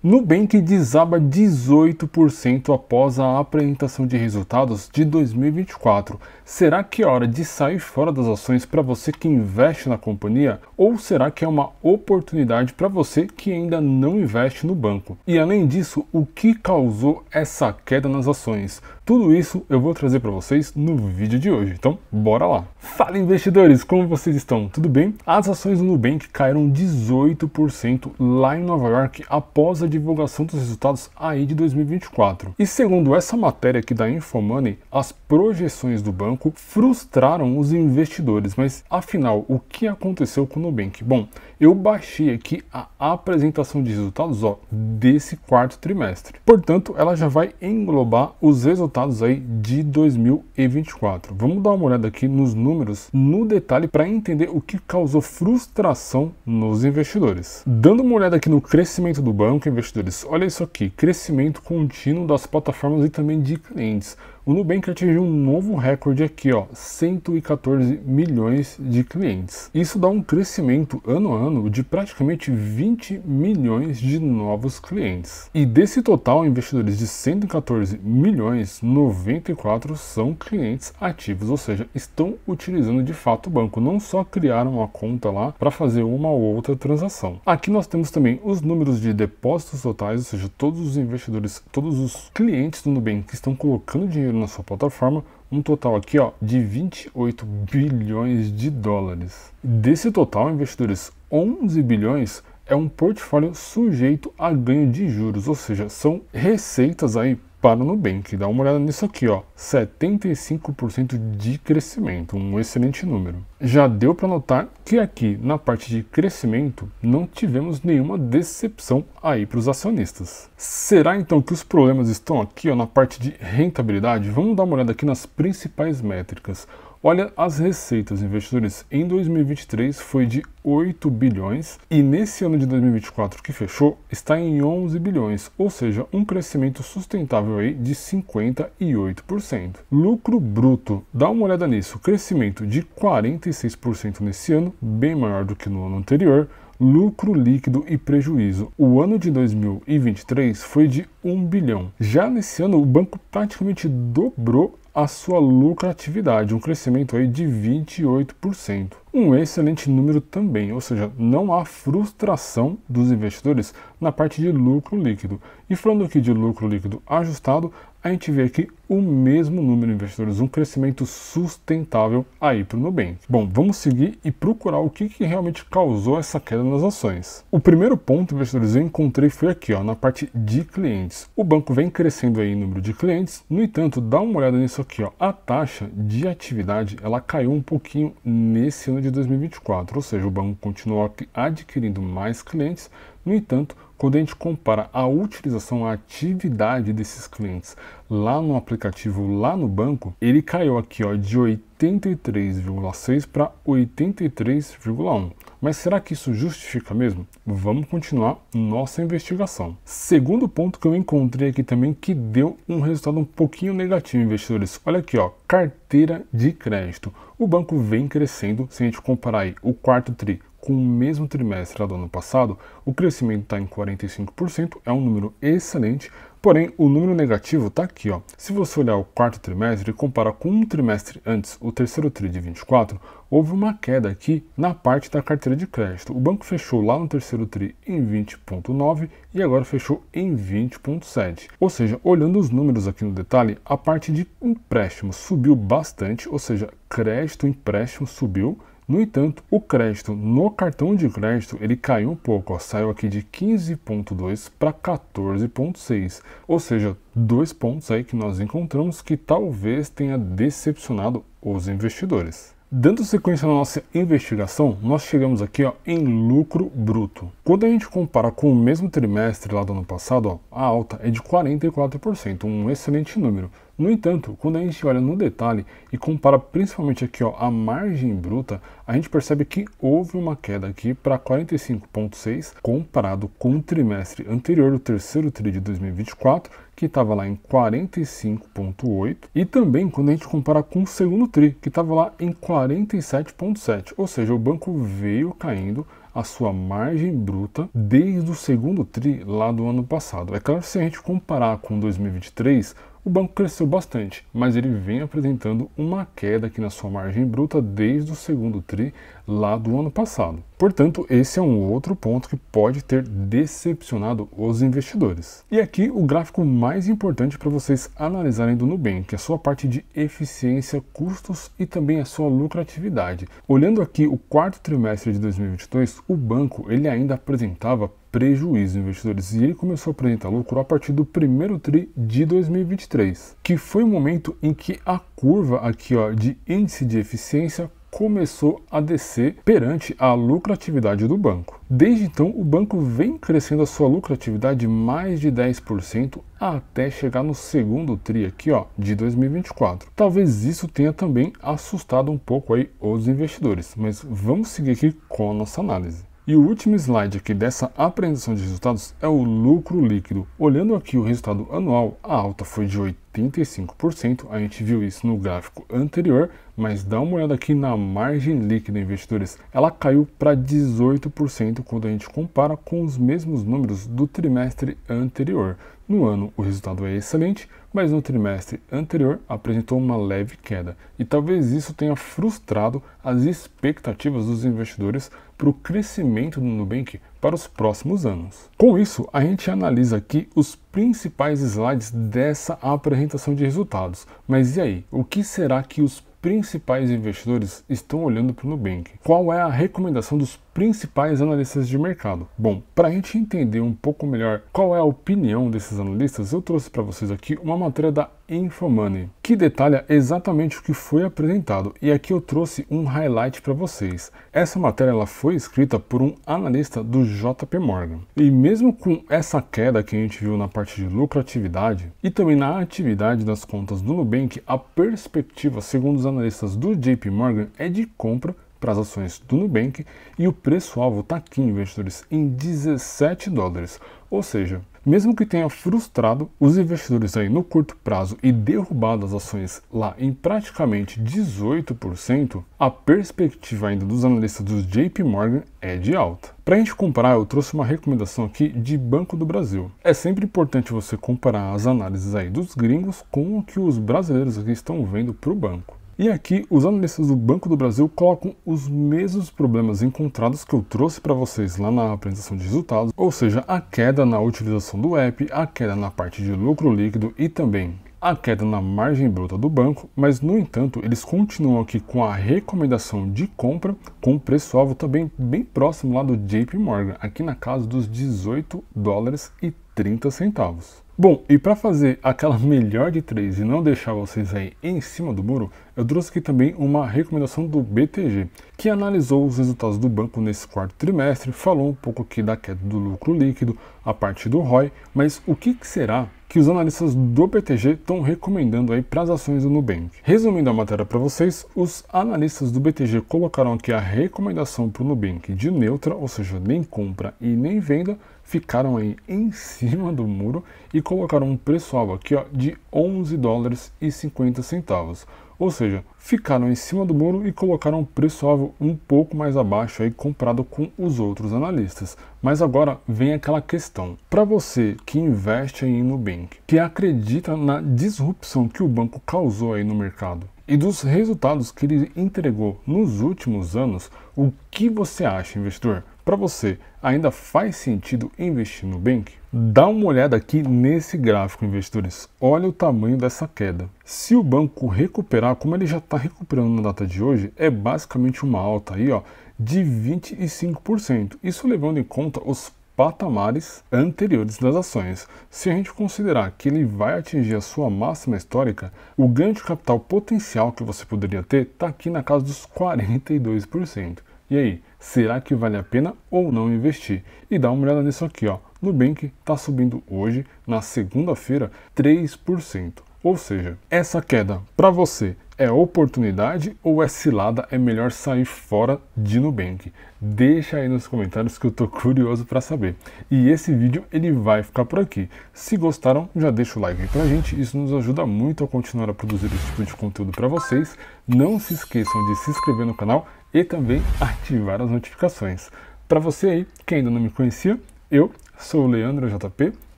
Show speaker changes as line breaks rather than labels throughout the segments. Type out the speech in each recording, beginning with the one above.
Nubank desaba 18% após a apresentação de resultados de 2024. Será que é hora de sair fora das ações para você que investe na companhia? Ou será que é uma oportunidade para você que ainda não investe no banco? E além disso, o que causou essa queda nas ações? Tudo isso eu vou trazer para vocês no vídeo de hoje, então bora lá! Fala investidores, como vocês estão? Tudo bem? As ações do Nubank caíram 18% lá em Nova York após a divulgação dos resultados aí de 2024. E segundo essa matéria aqui da Infomoney, as projeções do banco frustraram os investidores. Mas afinal, o que aconteceu com o Nubank? Bom, eu baixei aqui a apresentação de resultados desse quarto trimestre. Portanto, ela já vai englobar os resultados aí de 2024. Vamos dar uma olhada aqui nos números no detalhe para entender o que causou frustração nos investidores. Dando uma olhada aqui no crescimento do banco, investidores, olha isso aqui, crescimento contínuo das plataformas e também de clientes. O Nubank atingiu um novo recorde aqui, 114 milhões de clientes. Isso dá um crescimento ano a ano de praticamente 20 milhões de novos clientes. E desse total, investidores de 114 milhões, 94 são clientes ativos, ou seja, estão utilizando de fato o banco, não só criaram uma conta lá para fazer uma ou outra transação. Aqui nós temos também os números de depósitos totais, ou seja, todos os investidores, todos os clientes do Nubank que estão colocando dinheiro na sua plataforma, um total aqui de 28 bilhões de dólares. Desse total, investidores, 11 bilhões é um portfólio sujeito a ganho de juros, ou seja, são receitas aí para o Nubank. Dá uma olhada nisso aqui, 75% de crescimento, um excelente número. Já deu para notar que aqui na parte de crescimento não tivemos nenhuma decepção aí para os acionistas. Será então que os problemas estão aqui na parte de rentabilidade? Vamos dar uma olhada aqui nas principais métricas. Olha as receitas, investidores, em 2023 foi de 8 bilhões e nesse ano de 2024 que fechou está em 11 bilhões, ou seja, um crescimento sustentável aí de 58%. Lucro bruto, dá uma olhada nisso, crescimento de 46% nesse ano, bem maior do que no ano anterior. Lucro líquido e prejuízo. O ano de 2023 foi de 1 bilhão. Já nesse ano o banco praticamente dobrou a sua lucratividade, um crescimento aí de 28%. Um excelente número também, ou seja, não há frustração dos investidores na parte de lucro líquido. E falando aqui de lucro líquido ajustado, a gente vê aqui o mesmo número de investidores, um crescimento sustentável aí para o Nubank. Bom, vamos seguir e procurar o que realmente causou essa queda nas ações. O primeiro ponto, investidores, eu encontrei foi aqui, na parte de clientes. O banco vem crescendo aí em número de clientes, no entanto, dá uma olhada nisso aqui, a taxa de atividade, ela caiu um pouquinho nesse ano de 2024, ou seja, o banco continuou adquirindo mais clientes, no entanto, quando a gente compara a utilização, a atividade desses clientes lá no aplicativo, lá no banco, ele caiu aqui de 83,6 para 83,1. Mas será que isso justifica mesmo? Vamos continuar nossa investigação. Segundo ponto que eu encontrei aqui também que deu um resultado um pouquinho negativo, investidores. Olha aqui, carteira de crédito. O banco vem crescendo, se a gente comparar aí o quarto tri com o mesmo trimestre lá do ano passado, o crescimento está em 45%, é um número excelente, porém o número negativo está aqui. Se você olhar o quarto trimestre e comparar com um trimestre antes, o terceiro tri de 24, houve uma queda aqui na parte da carteira de crédito. O banco fechou lá no terceiro tri em 20,9 e agora fechou em 20,7. Ou seja, olhando os números aqui no detalhe, a parte de empréstimo subiu bastante, ou seja, crédito, empréstimo subiu. No entanto, o crédito no cartão de crédito ele caiu um pouco, saiu aqui de 15,2 para 14,6, ou seja, 2 pontos aí que nós encontramos que talvez tenha decepcionado os investidores. Dando sequência na nossa investigação, nós chegamos aqui em lucro bruto. Quando a gente compara com o mesmo trimestre lá do ano passado, a alta é de 44%, um excelente número. No entanto, quando a gente olha no detalhe e compara principalmente aqui a margem bruta, a gente percebe que houve uma queda aqui para 45,6 comparado com o trimestre anterior, o terceiro tri de 2024, que estava lá em 45,8, e também quando a gente compara com o segundo tri, que estava lá em 47,7, ou seja, o banco veio caindo, a sua margem bruta desde o segundo tri lá do ano passado. É claro que se a gente comparar com 2023, o banco cresceu bastante, mas ele vem apresentando uma queda aqui na sua margem bruta desde o segundo tri lá do ano passado. Portanto, esse é um outro ponto que pode ter decepcionado os investidores. E aqui o gráfico mais importante para vocês analisarem do Nubank, que é a sua parte de eficiência, custos e também a sua lucratividade. Olhando aqui o quarto trimestre de 2022, o banco ele ainda apresentava prejuízo, investidores, e ele começou a apresentar lucro a partir do primeiro tri de 2023, que foi o momento em que a curva aqui, ó, de índice de eficiência começou a descer perante a lucratividade do banco. Desde então, o banco vem crescendo a sua lucratividade mais de 10% até chegar no segundo tri aqui, ó, de 2024. Talvez isso tenha também assustado um pouco aí os investidores, mas vamos seguir aqui com a nossa análise. E o último slide aqui dessa apresentação de resultados é o lucro líquido. Olhando aqui o resultado anual, a alta foi de 85%, a gente viu isso no gráfico anterior, mas dá uma olhada aqui na margem líquida, investidores. Ela caiu para 18% quando a gente compara com os mesmos números do trimestre anterior. No ano o resultado é excelente, mas no trimestre anterior apresentou uma leve queda. E talvez isso tenha frustrado as expectativas dos investidores para o crescimento do Nubank para os próximos anos. Com isso, a gente analisa aqui os principais slides dessa apresentação de resultados. Mas e aí? O que será que os principais investidores estão olhando para o Nubank? Qual é a recomendação dos principais analistas de mercado? Bom, para a gente entender um pouco melhor qual é a opinião desses analistas, eu trouxe para vocês aqui uma matéria da Infomoney, que detalha exatamente o que foi apresentado, e aqui eu trouxe um highlight para vocês. Essa matéria ela foi escrita por um analista do JP Morgan, e mesmo com essa queda que a gente viu na parte de lucratividade e também na atividade das contas do Nubank, a perspectiva, segundo os analistas do JP Morgan, é de compra para as ações do Nubank, e o preço-alvo está aqui, investidores, em 17 dólares. Ou seja, mesmo que tenha frustrado os investidores aí no curto prazo e derrubado as ações lá em praticamente 18%, a perspectiva ainda dos analistas do JP Morgan é de alta. Para a gente comparar, eu trouxe uma recomendação aqui de Banco do Brasil. É sempre importante você comparar as análises aí dos gringos com o que os brasileiros aqui estão vendo para o banco. E aqui os analistas do Banco do Brasil colocam os mesmos problemas encontrados que eu trouxe para vocês lá na apresentação de resultados, ou seja, a queda na utilização do app, a queda na parte de lucro líquido e também a queda na margem bruta do banco, mas no entanto eles continuam aqui com a recomendação de compra com o preço-alvo também bem próximo lá do JP Morgan, aqui na casa dos 18 dólares e 30 centavos. Bom, e para fazer aquela melhor de três e não deixar vocês aí em cima do muro, eu trouxe aqui também uma recomendação do BTG, que analisou os resultados do banco nesse quarto trimestre, falou um pouco aqui da queda do lucro líquido, a parte do ROI, mas o que será que os analistas do BTG estão recomendando aí para as ações do Nubank? Resumindo a matéria para vocês, os analistas do BTG colocaram aqui a recomendação para o Nubank de neutra, ou seja, nem compra e nem venda, ficaram aí em cima do muro e colocaram um preço-alvo aqui, ó, de 11 dólares e 50 centavos. Ou seja, ficaram em cima do muro e colocaram um preço-alvo um pouco mais abaixo aí comparado com os outros analistas. Mas agora vem aquela questão. Para você que investe aí no Nubank, que acredita na disrupção que o banco causou aí no mercado e dos resultados que ele entregou nos últimos anos, o que você acha, investidor? Para você, ainda faz sentido investir no Nubank? Dá uma olhada aqui nesse gráfico, investidores. Olha o tamanho dessa queda. Se o banco recuperar, como ele já está recuperando na data de hoje, é basicamente uma alta aí, ó, de 25%. Isso levando em conta os patamares anteriores das ações. Se a gente considerar que ele vai atingir a sua máxima histórica, o ganho de capital potencial que você poderia ter está aqui na casa dos 42%. E aí, será que vale a pena ou não investir? E dá uma olhada nisso aqui, ó. Nubank está subindo hoje, na segunda-feira, 3%. Ou seja, essa queda para você é oportunidade ou é cilada? É melhor sair fora de Nubank? Deixa aí nos comentários que eu tô curioso para saber. E esse vídeo ele vai ficar por aqui. Se gostaram, já deixa o like aí pra gente, isso nos ajuda muito a continuar a produzir esse tipo de conteúdo para vocês. Não se esqueçam de se inscrever no canal e também ativar as notificações. para você aí que ainda não me conhecia, eu sou o Leandro JP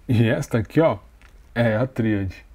e esta aqui, ó, é a Tríade.